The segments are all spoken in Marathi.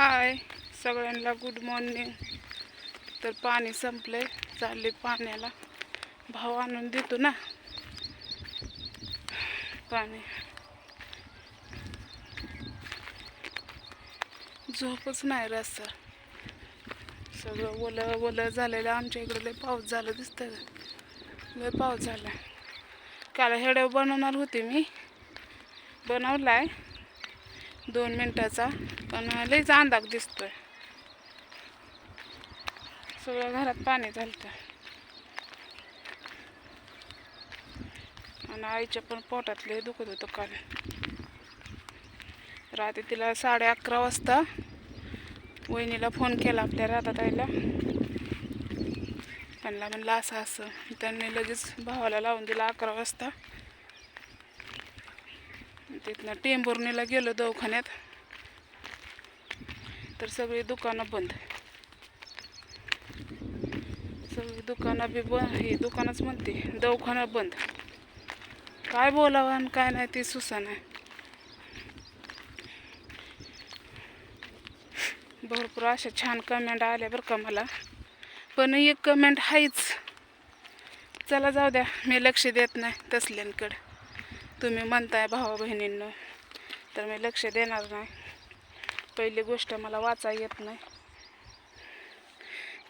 हाय सगळ्यांना गुड मॉर्निंग. तर पाणी संपलंय, चालले पाण्याला. भाव आणून देतो ना पाणी. झोपच नाही रस्ता, सगळं ओलं ओलं झालेलं. आमच्या इकडे लय पाऊस झाला दिसतंय, लय पाऊस झाला. काल हेडव बनवणार होते मी, बनवलाय 2 मिनिटाचा, पण लयच अंदाज दिसतोय. सगळं घरात पाणी झालं आणि आईच्या पण पोटात लय दुखत होतं काल रात्री. तिला 11:30 वाजता वहिनीला फोन केला आपल्या राधाताईला. त्यांना म्हणलं असं असं, त्यांनी लगेच भावाला लावून दिला 11 वाजता. तिथनं टेंभुर्णीला गेलो दवाखान्यात, तर सगळी दुकानं बंद. सगळी दुकानं बी बंद, ही दुकानच म्हणते, दवाखाना बंद. काय बोलावं आणि काय नाही ते सुसाना. भरपूर अशा छान कमेंट आल्या बरं का मला, पण एक कमेंट आहेच. चला जाऊ द्या, मी लक्ष देत नाही तसल्यांकडं. तुम्ही म्हणताय भावा बहिणींनो, तर मी लक्ष देणार नाही. पहिली गोष्ट मला वाचा येत नाही.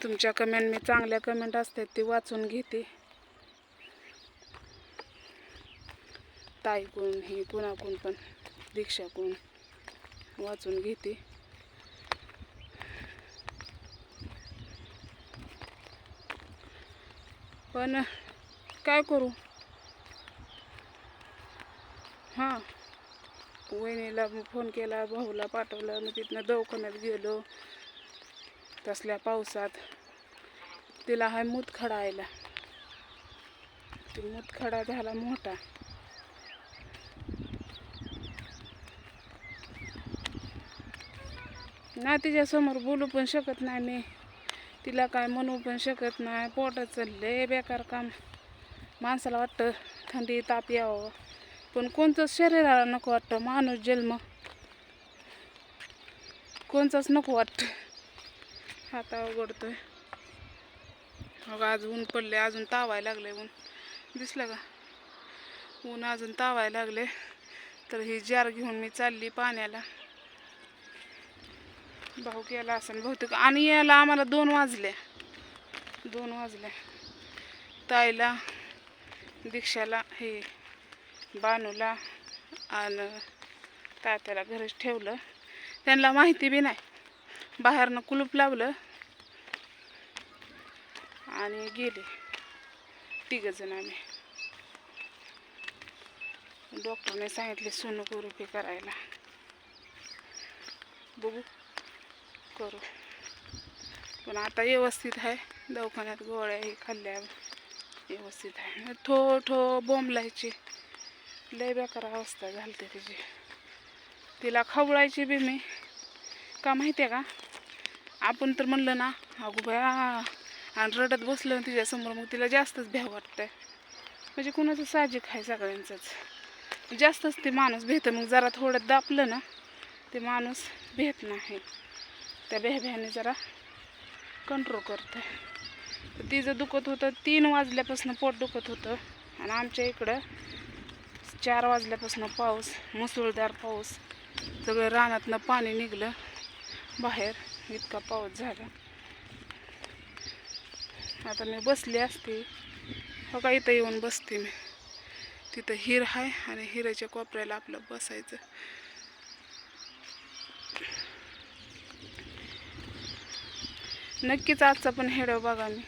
तुमच्या कमेंट, मी चांगल्या कमेंट असतात ते वाचून घेते. ताईकून ही कुणाकून पण, दीक्षाकून वाचून घेते. पण काय करू. हां, वहिनीला फोन केला, भाऊला पाठवलं, मग तिथनं दवाखान्यात गेलो. तसल्या पावसात तिला हाय मूतखडा आयला. ती मूतखडा झाला मोठा. ना तिच्यासमोर बोलू पण शकत नाही मी, तिला काय म्हणू पण शकत नाही. पोटाचं लय बेकार काम. माणसाला वाटतं थंडी ताप यावं, पण कोणतंच शरीराला नको वाटतं. माणूस जन्म कोणचंच नको वाटतं. हात अवघडतोय. अगं आज ऊन पडले, अजून तावायला लागले. ऊन दिसलं का, ऊन अजून तावायला लागले. तर ही जार घेऊन मी चालली पाण्याला. भाऊ गेला असं बहुतेक, आणि यायला आम्हाला 2 वाजले. ताईला, दीक्षाला, हे बानूला आणि तात्याला घरीच ठेवलं. त्यांना माहिती बी नाही. बाहेरनं कुलूप लावलं आणि गेले 3 जण आम्ही. डॉक्टरने सांगितले सोनोग्राफी करायला. बघू करू, पण आता व्यवस्थित आहे. दवाखान्यात गोळ्या हे खाल्ल्या, व्यवस्थित आहे. थो बोंबलायची, लय बेकार अवस्था झाली तिची. तिला खवळायची बी मी, का माहिती आहे का. आपण तर म्हणलं ना अगो बया आणि रडत बसलं तिच्यासमोर, मग तिला जास्तच भ्याव वाटतंय. म्हणजे कुणाचं साहजिक आहे, सगळ्यांचंच जास्तच ते माणूस भेटतं. मग जरा थोडं दापलं ना ते माणूस भेट नाही. त्या भ्याने जरा कंट्रोल करतं. तिचं दुखत होतं 3 वाजल्यापासून, पोट दुखत होतं. आणि आमच्या इकडं 4 वाजल्यापासून पाऊस, मुसळधार पाऊस. सगळं रानातनं पाणी निघलं बाहेर, इतका पाऊस झाला. आता मी बसली असते, हो का, इथं येऊन बसते मी. तिथं हिर आहे आणि हिऱ्याच्या कोपऱ्याला आपलं बसायचं. नक्कीच आजचा पण हेडव बघा. मी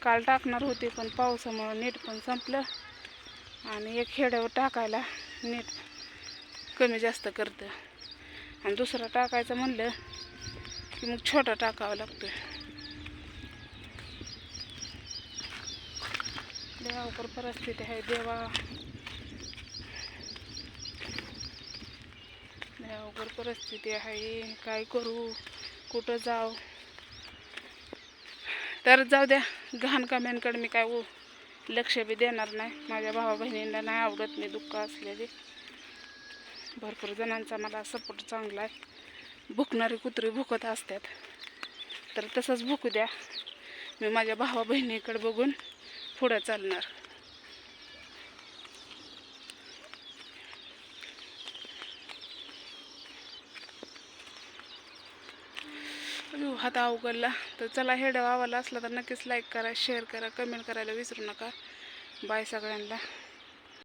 काल टाकणार होते, पण पावसामुळं नेट पण संपलं. आणि एक हेडव टाकायला नेट कमी जास्त करतं, आणि दुसरा टाकायचं म्हणलं की मग छोटा टाकावा लागतोय. देवावर परिस्थिती आहे. देवावर परिस्थिती आहे. काय करू, कुठं जाऊ. तर जाऊ द्या, घाण कमेंटकडे मी काय लक्ष बी देणार नाही. माझ्या भावा बहिणींना नाही आवडत मी दुःख असलेली. भरपूर जणांचा मला सपोर्ट चांगला आहे. भुकणारी कुत्री भुकत असतात, तर तसंच भुकू द्या. मी माझ्या भावा बहिणीकडे बघून पुढं चालणार. हात अवघडला. तर चला, हेड आवाला असला तर नक्कीच लाईक करा, शेअर करा, कमेंट करायला विसरू नका. बाय सगळ्यांना.